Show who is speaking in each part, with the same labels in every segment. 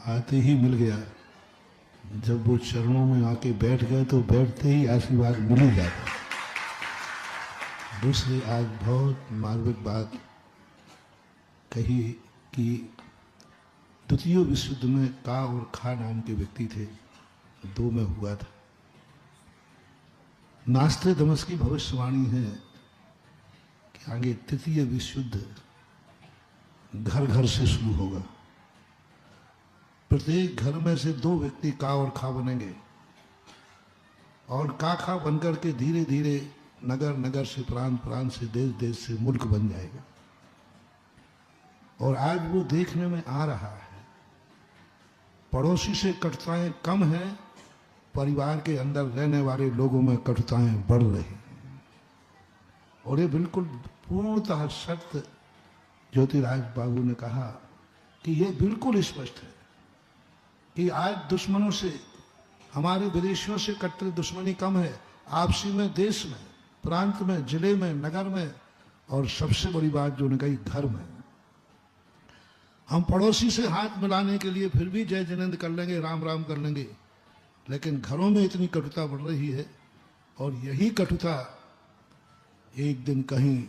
Speaker 1: आते ही मिल गया। जब वो चरणों में आके बैठ गए तो बैठते ही आशीर्वाद मिल ही जाता। दूसरी आज बहुत मार्मिक बात कही कि द्वितीय विश्व युद्ध में का और खा नाम के व्यक्ति थे, दो में हुआ था। नास्ट्रेडमस की भविष्यवाणी है कि आगे तृतीय विश्व युद्ध घर घर से शुरू होगा। प्रत्येक घर में से दो व्यक्ति का और खा बनेंगे और का खा बनकर के धीरे धीरे नगर नगर से, प्रांत प्रांत से, देश देश से मुल्क बन जाएगा। और आज वो देखने में आ रहा है। पड़ोसी से कटुताएं कम हैं, परिवार के अंदर रहने वाले लोगों में कटुताएं बढ़ रही हैं। और ये बिल्कुल पूर्णतः सत्य ज्योतिराज बाबू ने कहा कि ये बिल्कुल स्पष्ट है कि आज दुश्मनों से, हमारे विदेशियों से कट्टर दुश्मनी कम है। आपसी में, देश में, प्रांत में, जिले में, नगर में, और सबसे बड़ी बात जो ने कही, घर में। हम पड़ोसी से हाथ मिलाने के लिए फिर भी जय जिनेंद्र कर लेंगे, राम राम कर लेंगे, लेकिन घरों में इतनी कटुता बढ़ रही है। और यही कटुता एक दिन कहीं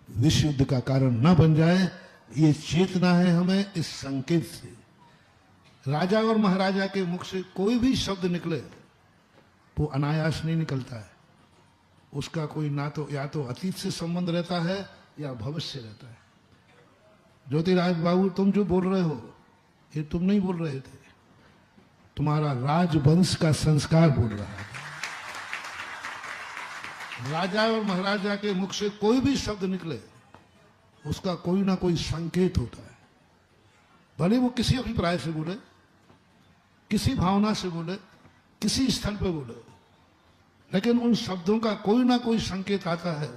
Speaker 1: विश्व युद्ध का कारण न बन जाए, ये चेतना है हमें इस संकेत से। राजा और महाराजा के मुख से कोई भी शब्द निकले वो अनायास नहीं निकलता है। उसका कोई ना तो या तो अतीत से संबंध रहता है या भविष्य रहता है। ज्योतिराज बाबू, तुम जो बोल रहे हो ये तुम नहीं बोल रहे थे, तुम्हारा राजवंश का संस्कार बोल रहा है। राजा और महाराजा के मुख से कोई भी शब्द निकले उसका कोई ना कोई संकेत होता है। भले वो किसी अभिप्राय से बोले, किसी भावना से बोले, किसी स्थल पे बोले, लेकिन उन शब्दों का कोई ना कोई संकेत आता है।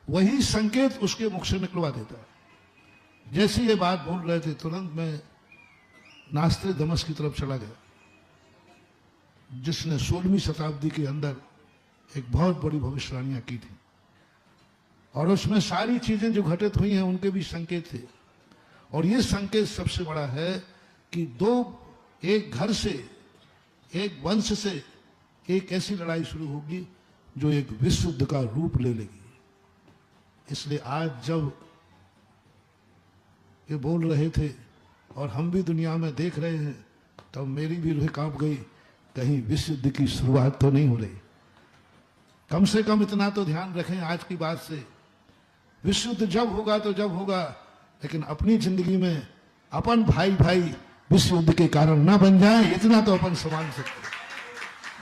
Speaker 1: वही संकेत उसके मुख से निकलवा देता है। जैसे ये बात बोल रहे थे, तुरंत मैं नास्ट्रेडमस की तरफ चला गया, जिसने 16वीं शताब्दी के अंदर एक बहुत बड़ी भविष्यवाणियां की थी। और उसमें सारी चीजें जो घटित हुई हैं उनके भी संकेत थे। और ये संकेत सबसे बड़ा है कि एक घर से, एक वंश से एक ऐसी लड़ाई शुरू होगी जो एक विश्व युद्ध का रूप ले लेगी। इसलिए आज जब ये बोल रहे थे और हम भी दुनिया में देख रहे हैं, तब मेरी भी रूह कांप गई, कहीं विश्व युद्ध की शुरुआत तो नहीं हो रही। कम से कम इतना तो ध्यान रखें आज की बात से, विश्व युद्ध जब होगा तो जब होगा, लेकिन अपनी जिंदगी में अपन भाई भाई विश्व युद्ध के कारण ना बन जाए, इतना तो अपन संभाल सकते।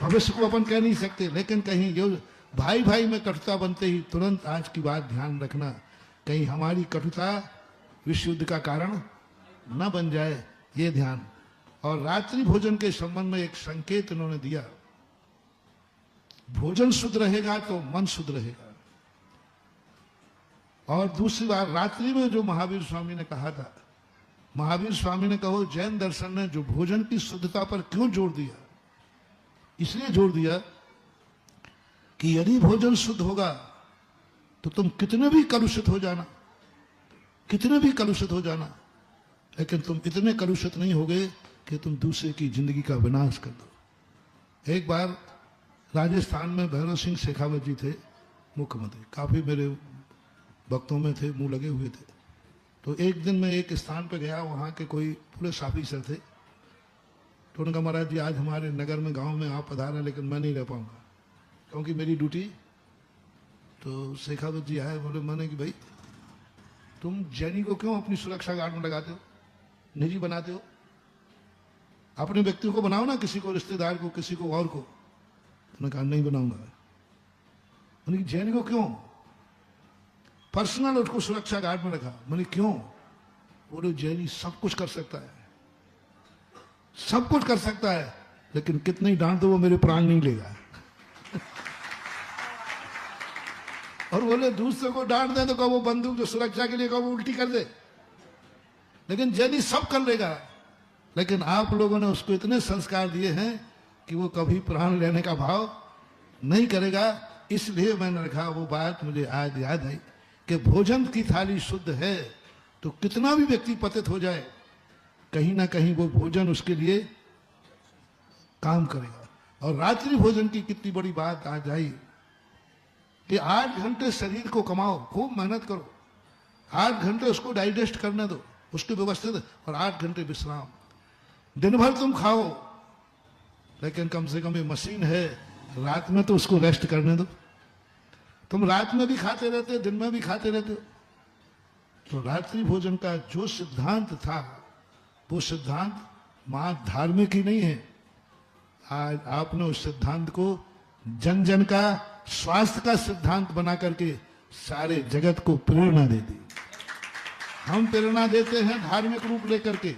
Speaker 1: भविष्य को अपन कह नहीं सकते, लेकिन कहीं जो भाई भाई में कटुता बनते ही तुरंत आज की बात ध्यान रखना, कहीं हमारी कटुता विश्व युद्ध का कारण न बन जाए, ये ध्यान। और रात्रि भोजन के संबंध में एक संकेत उन्होंने दिया, भोजन शुद्ध रहेगा तो मन शुद्ध रहेगा। और दूसरी बार रात्रि में जो महावीर स्वामी ने कहा था, महावीर स्वामी ने कहो जैन दर्शन ने जो भोजन की शुद्धता पर क्यों जोर दिया, इसलिए जोर दिया कि यदि भोजन शुद्ध होगा तो तुम कितने भी कलुषित हो जाना, कितने भी कलुषित हो जाना, लेकिन तुम इतने कलुषित नहीं होगे कि तुम दूसरे की जिंदगी का विनाश कर दो। एक बार राजस्थान में भैरव सिंह शेखावत जी थे मुख्यमंत्री, काफी मेरे वक्तों में थे, मुंह लगे हुए थे। तो एक दिन मैं एक स्थान पर गया, वहाँ के कोई पुलिस ऑफिसर थे। तो उन्होंने कहा महाराज जी आज हमारे नगर में, गांव में आप पधारे, लेकिन मैं नहीं रह पाऊंगा क्योंकि मेरी ड्यूटी। तो शेखावत जी आए, बोले मैंने कि भाई तुम जैनी को क्यों अपनी सुरक्षा गार्ड में लगाते हो, निजी बनाते हो, अपने व्यक्ति को बनाओ ना, किसी को, रिश्तेदार को, किसी को और को। उन्होंने कहा नहीं बनाऊंगा। उन्होंने जैनी को क्यों पर्सनल उसको सुरक्षा गार्ड में रखा। मैंने क्यों? बोले जैनी सब कुछ कर सकता है, सब कुछ कर सकता है, लेकिन कितनी डांट दो वो मेरे प्राण नहीं लेगा। और बोले दूसरे को डांट दे तो कहो वो बंदूक जो सुरक्षा के लिए कहो वो उल्टी कर दे, लेकिन जैनी सब कर लेगा। लेकिन आप लोगों ने उसको इतने संस्कार दिए हैं कि वो कभी प्राण लेने का भाव नहीं करेगा। इसलिए मैंने रखा, वो बात मुझे आज याद आई कि भोजन की थाली शुद्ध है तो कितना भी व्यक्ति पतित हो जाए, कहीं ना कहीं वो भोजन उसके लिए काम करेगा। और रात्रि भोजन की कितनी बड़ी बात आज आई कि 8 घंटे शरीर को कमाओ, खूब मेहनत करो, 8 घंटे उसको डाइजेस्ट करने दो, उसकी व्यवस्थित, और 8 घंटे विश्राम। दिन भर तुम खाओ, लेकिन कम से कम ये मशीन है, रात में तो उसको रेस्ट करने दो। तुम रात में भी खाते रहते हो, दिन में भी खाते रहते हो। तो रात्रि भोजन का जो सिद्धांत था, वो सिद्धांत मात्र धार्मिक ही नहीं है, आज आपने उस सिद्धांत को जन जन का स्वास्थ्य का सिद्धांत बना करके सारे जगत को प्रेरणा दे दी। हम प्रेरणा देते हैं धार्मिक रूप लेकर के,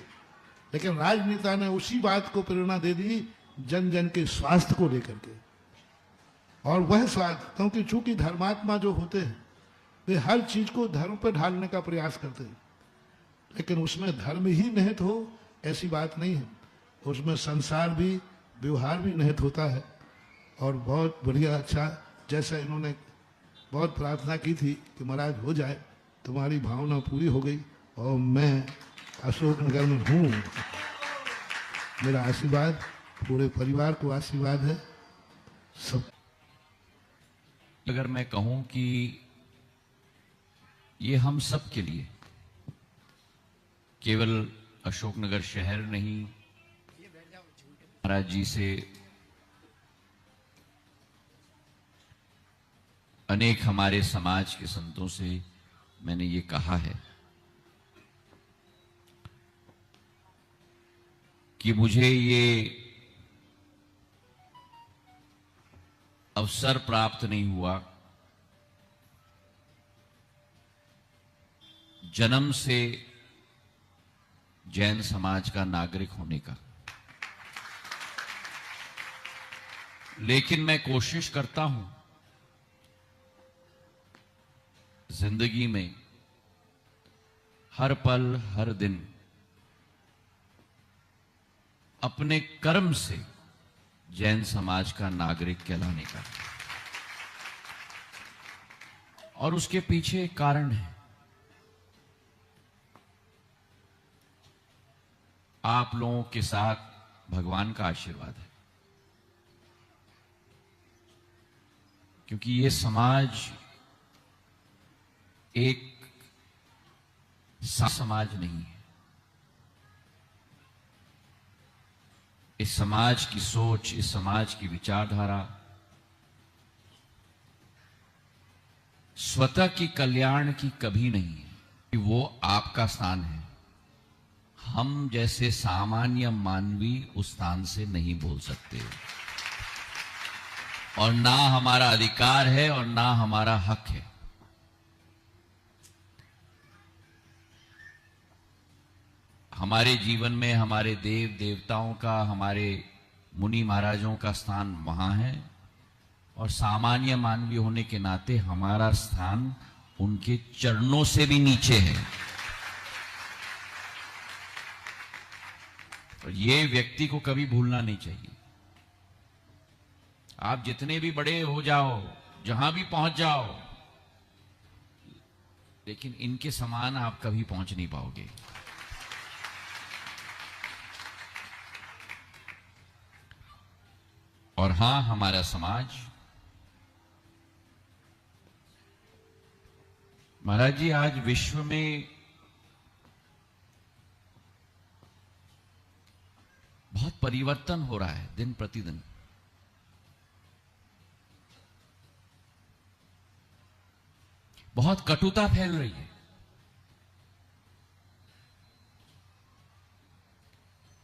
Speaker 1: लेकिन राजनेता ने उसी बात को प्रेरणा दे दी जन जन के स्वास्थ्य को लेकर के। और वह स्वास्थ्य, क्योंकि चूंकि धर्मात्मा जो होते हैं वे हर चीज को धर्म पर ढालने का प्रयास करते हैं, लेकिन उसमें धर्म ही निहित हो ऐसी बात नहीं है, उसमें संसार भी, व्यवहार भी निहित होता है। और बहुत बढ़िया, अच्छा, जैसा इन्होंने बहुत प्रार्थना की थी कि महाराज हो जाए, तुम्हारी भावना पूरी हो गई और मैं अशोकनगर में हूँ। मेरा आशीर्वाद पूरे परिवार को आशीर्वाद है सब।
Speaker 2: अगर मैं कहूं कि ये हम सब के लिए, केवल अशोकनगर शहर नहीं, महाराज जी से अनेक हमारे समाज के संतों से मैंने ये कहा है कि मुझे ये अवसर प्राप्त नहीं हुआ जन्म से जैन समाज का नागरिक होने का, लेकिन मैं कोशिश करता हूं जिंदगी में हर पल हर दिन अपने कर्म से जैन समाज का नागरिक कहलाने का। और उसके पीछे एक कारण है, आप लोगों के साथ भगवान का आशीर्वाद है, क्योंकि ये समाज एक समाज नहीं है। इस समाज की सोच, इस समाज की विचारधारा स्वतः की कल्याण की कभी नहीं है कि वो आपका स्थान है। हम जैसे सामान्य मानवी उस स्थान से नहीं बोल सकते, और ना हमारा अधिकार है और ना हमारा हक है। हमारे जीवन में हमारे देव देवताओं का, हमारे मुनि महाराजों का स्थान वहां है, और सामान्य मानवीय होने के नाते हमारा स्थान उनके चरणों से भी नीचे है। और ये व्यक्ति को कभी भूलना नहीं चाहिए। आप जितने भी बड़े हो जाओ, जहां भी पहुंच जाओ, लेकिन इनके समान आप कभी पहुंच नहीं पाओगे। और हां, हमारा समाज, महाराज जी, आज विश्व में बहुत परिवर्तन हो रहा है दिन प्रतिदिन। बहुत कटुता फैल रही है।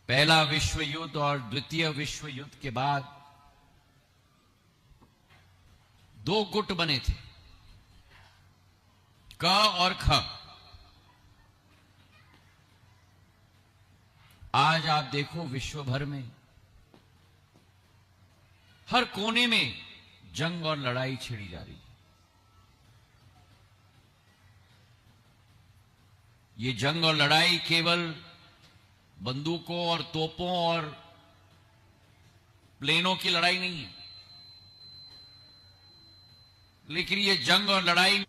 Speaker 2: पहला विश्व युद्ध और द्वितीय विश्व युद्ध के बाद 2 गुट बने थे, क और ख। आज आप देखो विश्व भर में हर कोने में जंग और लड़ाई छिड़ी जा रही है। ये जंग और लड़ाई केवल बंदूकों और तोपों और प्लेनों की लड़ाई नहीं है, लेकिन ये जंग और लड़ाई,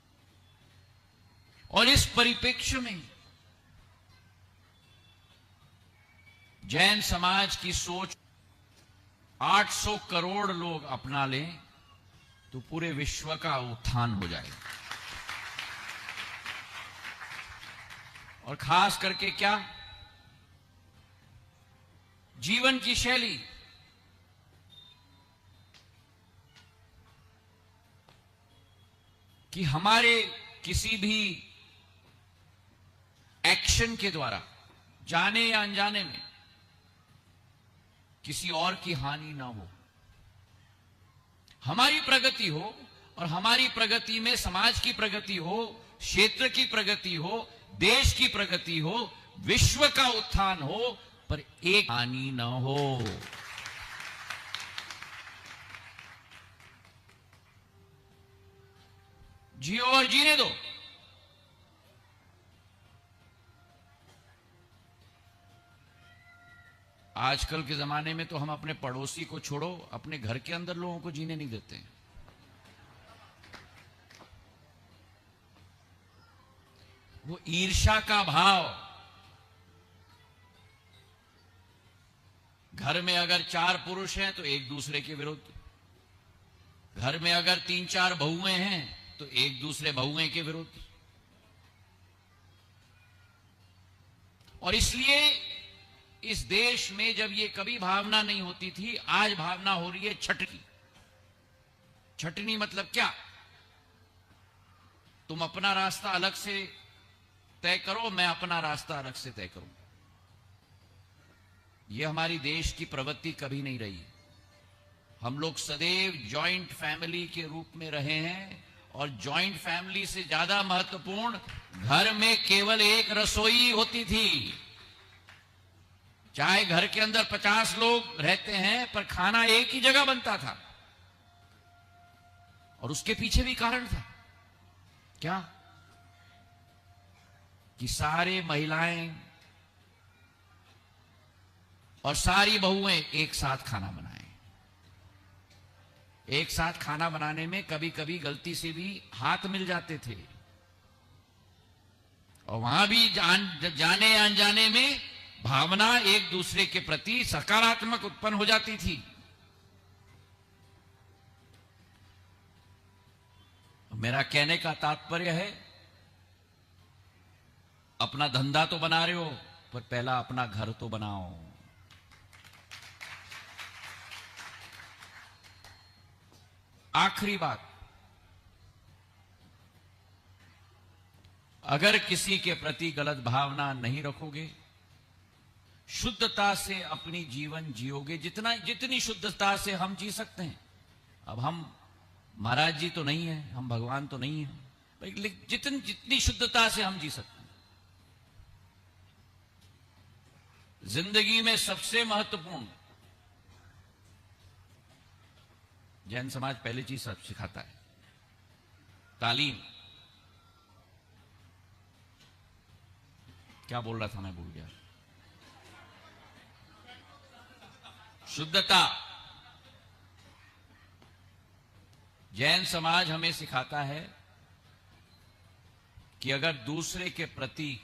Speaker 2: और इस परिप्रेक्ष्य में जैन समाज की सोच 800 करोड़ लोग अपना लें तो पूरे विश्व का उत्थान हो जाएगा। और खास करके क्या, जीवन की शैली, कि हमारे किसी भी एक्शन के द्वारा जाने या अनजाने में किसी और की हानि ना हो, हमारी प्रगति हो, और हमारी प्रगति में समाज की प्रगति हो, क्षेत्र की प्रगति हो, देश की प्रगति हो, विश्व का उत्थान हो, पर एक हानि न हो। जियो और जीने दो। आजकल के जमाने में तो हम अपने पड़ोसी को छोड़ो, अपने घर के अंदर लोगों को जीने नहीं देते हैं। वो ईर्ष्या का भाव, घर में अगर 4 पुरुष हैं तो एक दूसरे के विरुद्ध, घर में अगर 3-4 बहुएं हैं तो एक दूसरे बहुएं के विरुद्ध। और इसलिए इस देश में जब ये कभी भावना नहीं होती थी, आज भावना हो रही है छटनी। छटनी मतलब क्या? तुम अपना रास्ता अलग से तय करो, मैं अपना रास्ता अलग से तय करूं। यह हमारी देश की प्रवृत्ति कभी नहीं रही। हम लोग सदैव जॉइंट फैमिली के रूप में रहे हैं, और जॉइंट फैमिली से ज्यादा महत्वपूर्ण, घर में केवल एक रसोई होती थी। चाहे घर के अंदर 50 लोग रहते हैं, पर खाना एक ही जगह बनता था। और उसके पीछे भी कारण था। क्या? कि सारे महिलाएं और सारी बहुएं एक साथ खाना बनाएं। एक साथ खाना बनाने में कभी कभी गलती से भी हाथ मिल जाते थे, और वहां भी जाने या अनजाने में भावना एक दूसरे के प्रति सकारात्मक उत्पन्न हो जाती थी। मेरा कहने का तात्पर्य है, अपना धंधा तो बना रहे हो, पर पहला अपना घर तो बनाओ। आखिरी बात, अगर किसी के प्रति गलत भावना नहीं रखोगे, शुद्धता से अपनी जीवन जियोगे, जितनी शुद्धता से हम जी सकते हैं। अब हम महाराज जी तो नहीं है, हम भगवान तो नहीं है, लेकिन जितनी शुद्धता से हम जी सकते हैं। जिंदगी में सबसे महत्वपूर्ण, जैन समाज पहली चीज सब सिखाता है, तालीम। क्या बोल रहा था मैं, भूल गया। शुद्धता। जैन समाज हमें सिखाता है कि अगर दूसरे के प्रति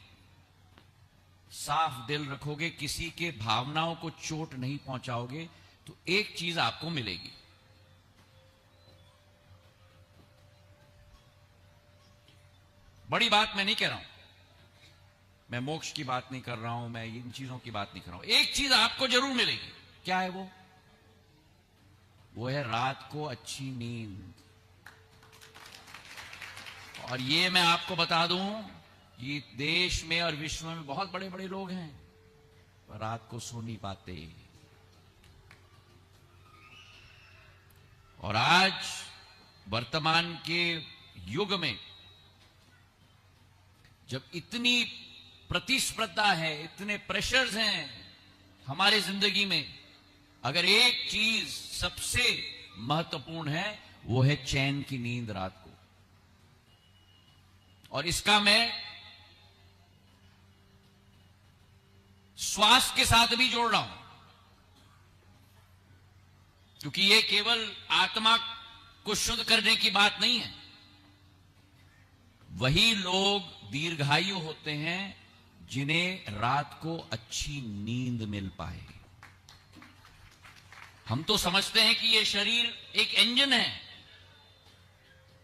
Speaker 2: साफ दिल रखोगे, किसी के भावनाओं को चोट नहीं पहुंचाओगे, तो एक चीज आपको मिलेगी। बड़ी बात मैं नहीं कह रहा हूं, मैं मोक्ष की बात नहीं कर रहा हूं, मैं इन चीजों की बात नहीं कर रहा हूं। एक चीज आपको जरूर मिलेगी। क्या है वो? वो है रात को अच्छी नींद। और ये मैं आपको बता दूं, ये देश में और विश्व में बहुत बड़े बड़े लोग हैं, पर रात को सो नहीं पाते। और आज वर्तमान के युग में जब इतनी प्रतिस्पर्धा है, इतने प्रेशर्स हैं हमारे जिंदगी में, अगर एक चीज सबसे महत्वपूर्ण है, वो है चैन की नींद रात को। और इसका मैं श्वास के साथ भी जोड़ रहा हूं, क्योंकि ये केवल आत्मा को शुद्ध करने की बात नहीं है। वही लोग दीर्घायु होते हैं जिन्हें रात को अच्छी नींद मिल पाए। हम तो समझते हैं कि ये शरीर एक इंजन है,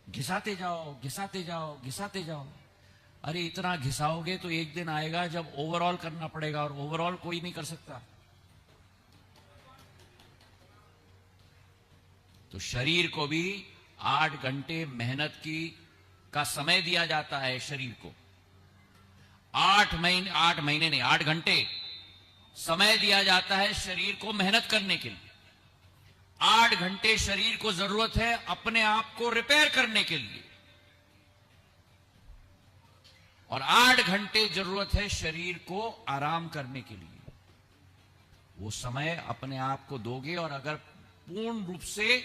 Speaker 2: घिसाते जाओ घिसाते जाओ घिसाते जाओ। अरे इतना घिसाओगे तो एक दिन आएगा जब ओवरऑल करना पड़ेगा, और ओवरऑल कोई नहीं कर सकता। तो शरीर को भी 8 घंटे मेहनत का समय दिया जाता है। शरीर को 8 महीने नहीं, 8 घंटे समय दिया जाता है शरीर को मेहनत करने के लिए। 8 घंटे शरीर को जरूरत है अपने आप को रिपेयर करने के लिए, और 8 घंटे जरूरत है शरीर को आराम करने के लिए। वो समय अपने आप को दोगे, और अगर पूर्ण रूप से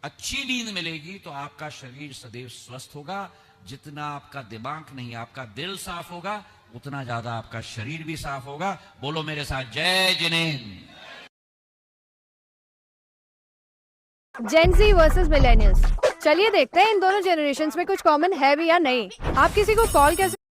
Speaker 2: अच्छी नींद मिलेगी तो आपका शरीर सदैव स्वस्थ होगा। जितना आपका दिमाग नहीं, आपका दिल साफ होगा, उतना ज्यादा आपका शरीर भी साफ होगा। बोलो मेरे साथ, जय जिनेंद्र।
Speaker 3: जेन ज़ी वर्सेस मिलेनियल्स। चलिए देखते हैं इन दोनों जनरेशन्स में कुछ कॉमन है भी या नहीं। आप किसी को कॉल कैसे